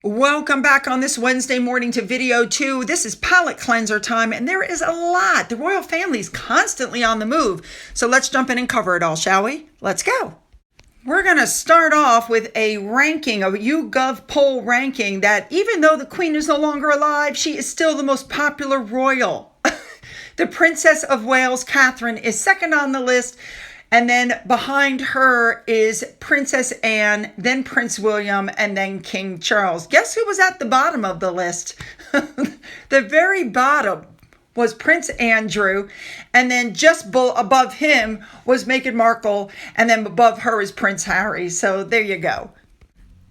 Welcome back on this Wednesday morning to video 2. This is palate cleanser time, and there is a lot. The royal family's constantly on the move. So let's jump in and cover it all, shall we? Let's go. We're going to start off with a ranking, a YouGov poll ranking that even though the Queen is no longer alive, she is still the most popular royal. The Princess of Wales, Catherine, is second on the list. And then behind her is Princess Anne, then Prince William, and then King Charles. Guess who was at the bottom of the list? The very bottom was Prince Andrew, and then just above him was Meghan Markle, and then above her is Prince Harry. So there you go.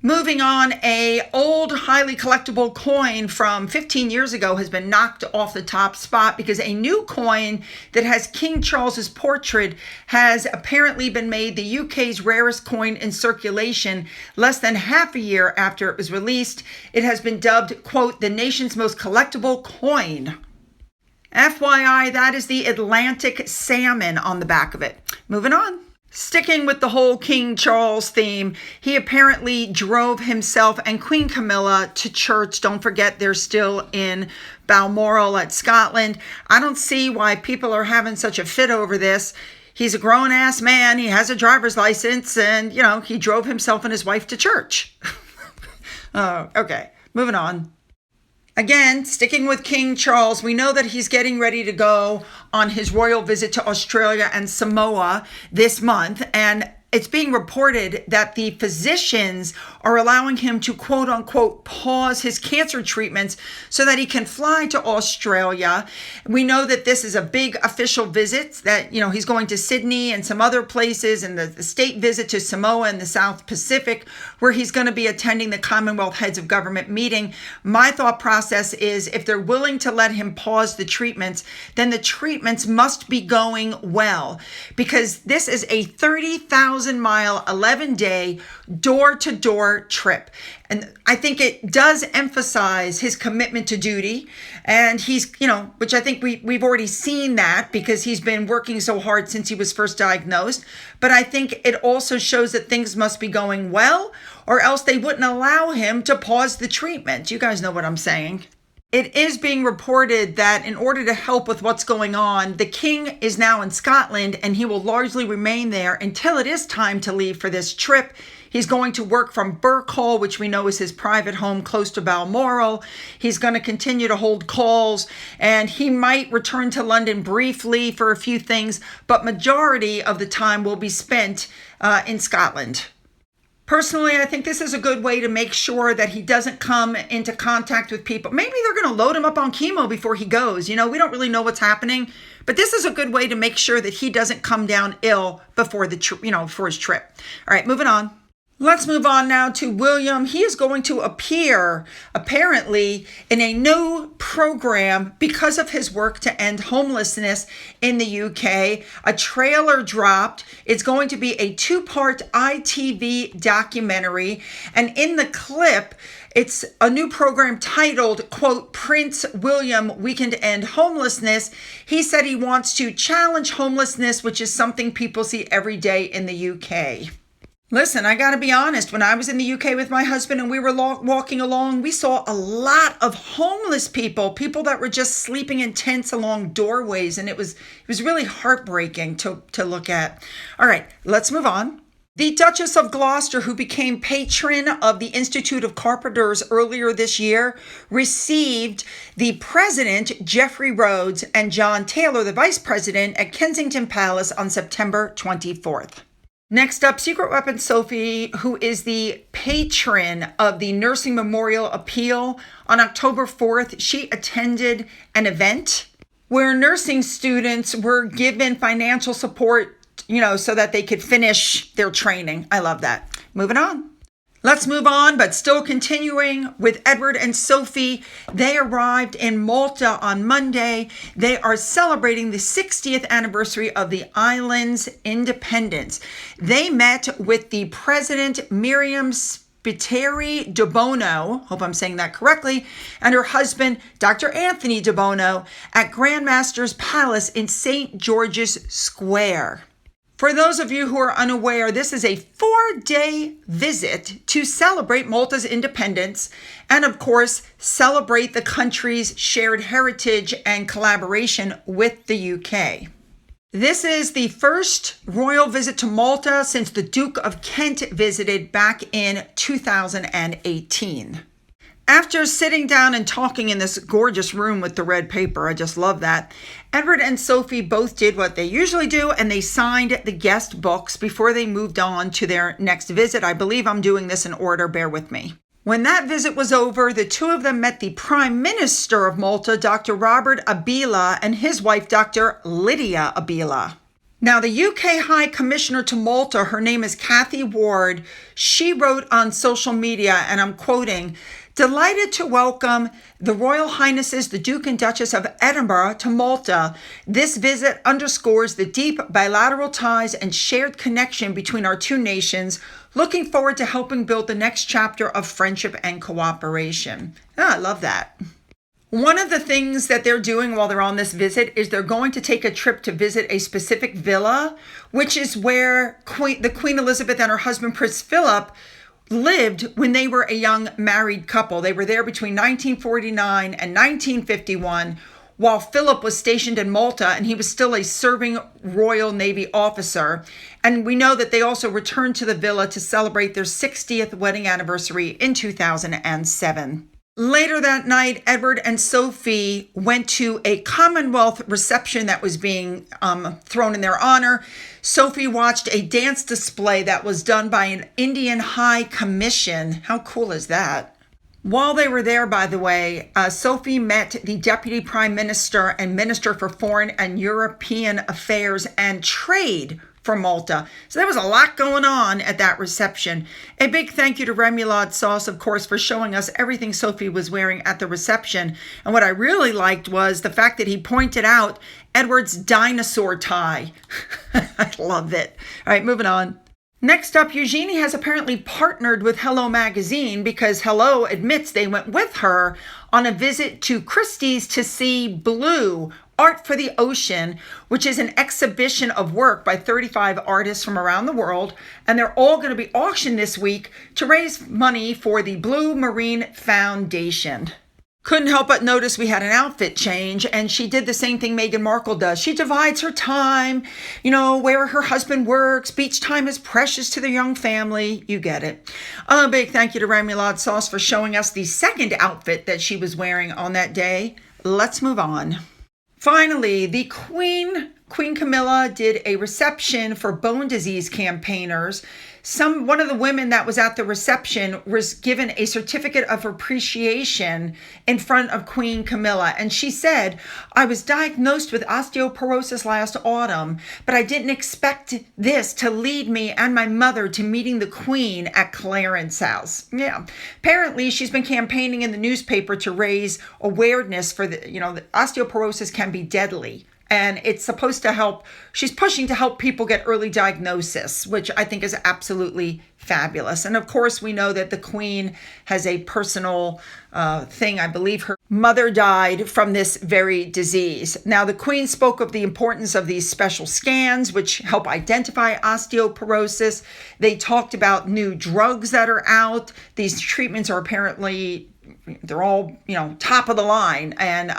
Moving on, a old highly collectible coin from 15 years ago has been knocked off the top spot because a new coin that has King Charles's portrait has apparently been made the UK's rarest coin in circulation less than half a year after it was released. It has been dubbed, quote, the nation's most collectible coin. FYI, that is the Atlantic salmon on the back of it. Moving on. Sticking with the whole King Charles theme, he apparently drove himself and Queen Camilla to church. Don't forget, they're still in Balmoral at Scotland. I don't see why people are having such a fit over this. He's a grown-ass man. He has a driver's license, and, he drove himself and his wife to church. Okay, moving on. Again, sticking with King Charles, we know that he's getting ready to go on his royal visit to Australia and Samoa this month, and it's being reported that the physicians are allowing him to, quote unquote, pause his cancer treatments so that he can fly to Australia. We know that this is a big official visit, that, he's going to Sydney and some other places, and the state visit to Samoa and the South Pacific, where he's going to be attending the Commonwealth Heads of Government meeting. My thought process is if they're willing to let him pause the treatments, then the treatments must be going well, because this is a 30,000-mile, 11-day, door-to-door trip. And I think it does emphasize his commitment to duty. And he's, which I think we've already seen that because he's been working so hard since he was first diagnosed. But I think it also shows that things must be going well, or else they wouldn't allow him to pause the treatment. You guys know what I'm saying. It is being reported that in order to help with what's going on, the king is now in Scotland and he will largely remain there until it is time to leave for this trip. He's going to work from Burke Hall, which we know is his private home close to Balmoral. He's going to continue to hold calls, and he might return to London briefly for a few things, but majority of the time will be spent in Scotland. Personally, I think this is a good way to make sure that he doesn't come into contact with people. Maybe they're going to load him up on chemo before he goes. We don't really know what's happening, but this is a good way to make sure that he doesn't come down ill before before his trip. All right, moving on. Let's move on now to William. He is going to appear, apparently, in a new program because of his work to end homelessness in the UK. A trailer dropped. It's going to be a 2-part ITV documentary. And in the clip, it's a new program titled, quote, Prince William, We Can End Homelessness. He said he wants to challenge homelessness, which is something people see every day in the UK. Listen, I got to be honest. When I was in the UK with my husband and we were walking along, we saw a lot of homeless people that were just sleeping in tents along doorways. And it was really heartbreaking to look at. All right, let's move on. The Duchess of Gloucester, who became patron of the Institute of Carpenters earlier this year, received the president, Geoffrey Rhodes, and John Taylor, the vice president, at Kensington Palace on September 24th. Next up, Secret Weapon Sophie, who is the patron of the Nursing Memorial Appeal. On October 4th, she attended an event where nursing students were given financial support, so that they could finish their training. I love that. Moving on. Let's move on, but still continuing with Edward and Sophie. They arrived in Malta on Monday. They are celebrating the 60th anniversary of the island's independence. They met with the president, Miriam Spiteri de Bono, hope I'm saying that correctly, and her husband, Dr. Anthony de Bono, at Grandmaster's Palace in St. George's Square. For those of you who are unaware, this is a 4-day visit to celebrate Malta's independence and, of course, celebrate the country's shared heritage and collaboration with the UK. This is the first royal visit to Malta since the Duke of Kent visited back in 2018. After sitting down and talking in this gorgeous room with the red paper, I just love that, Edward and Sophie both did what they usually do, and they signed the guest books before they moved on to their next visit. I believe I'm doing this in order, bear with me. When that visit was over, the two of them met the Prime Minister of Malta, Dr. Robert Abila, and his wife, Dr. Lydia Abila. Now, the UK High Commissioner to Malta, her name is Cathy Ward, she wrote on social media, and I'm quoting, "Delighted to welcome the Royal Highnesses, the Duke and Duchess of Edinburgh to Malta. This visit underscores the deep bilateral ties and shared connection between our two nations. Looking forward to helping build the next chapter of friendship and cooperation." I love that. One of the things that they're doing while they're on this visit is they're going to take a trip to visit a specific villa, which is where the Queen Elizabeth and her husband Prince Philip lived when they were a young married couple. They were there between 1949 and 1951 while Philip was stationed in Malta and he was still a serving Royal Navy officer. And we know that they also returned to the villa to celebrate their 60th wedding anniversary in 2007. Later that night, Edward and Sophie went to a Commonwealth reception that was being thrown in their honor. Sophie watched a dance display that was done by an Indian High Commission. How cool is that? While they were there, by the way, Sophie met the Deputy Prime Minister and Minister for Foreign and European Affairs and Trade for Malta. So there was a lot going on at that reception. A big thank you to Remoulade Sauce, of course, for showing us everything Sophie was wearing at the reception. And what I really liked was the fact that he pointed out Edward's dinosaur tie. I love it. All right, moving on. Next up, Eugenie has apparently partnered with Hello Magazine because Hello admits they went with her on a visit to Christie's to see Blue, Art for the Ocean, which is an exhibition of work by 35 artists from around the world. And they're all going to be auctioned this week to raise money for the Blue Marine Foundation. Couldn't help but notice we had an outfit change, and she did the same thing Meghan Markle does. She divides her time, where her husband works. Beach time is precious to the young family. You get it. A big thank you to Remoulade Sauce for showing us the second outfit that she was wearing on that day. Let's move on. Finally, the Queen Camilla did a reception for bone disease campaigners. One of the women that was at the reception was given a certificate of appreciation in front of Queen Camilla. And she said, "I was diagnosed with osteoporosis last autumn, but I didn't expect this to lead me and my mother to meeting the Queen at Clarence House." Yeah. Apparently, she's been campaigning in the newspaper to raise awareness for the osteoporosis can be deadly. And it's supposed to help. She's pushing to help people get early diagnosis, which I think is absolutely fabulous. And of course, we know that the Queen has a personal thing. I believe her mother died from this very disease. Now, the Queen spoke of the importance of these special scans, which help identify osteoporosis. They talked about new drugs that are out. These treatments are apparently they're all, top of the line. And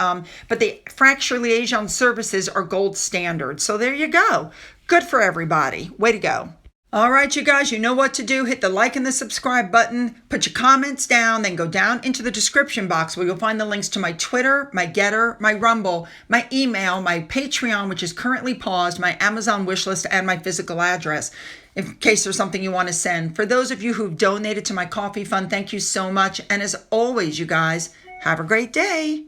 but the fracture liaison services are gold standard. So there you go. Good for everybody. Way to go. All right, you guys, you know what to do. Hit the like and the subscribe button. Put your comments down, then go down into the description box where you'll find the links to my Twitter, my Gettr, my Rumble, my email, my Patreon, which is currently paused, my Amazon wishlist, and my physical address, in case there's something you want to send. For those of you who've donated to my coffee fund, thank you so much. And as always, you guys, have a great day.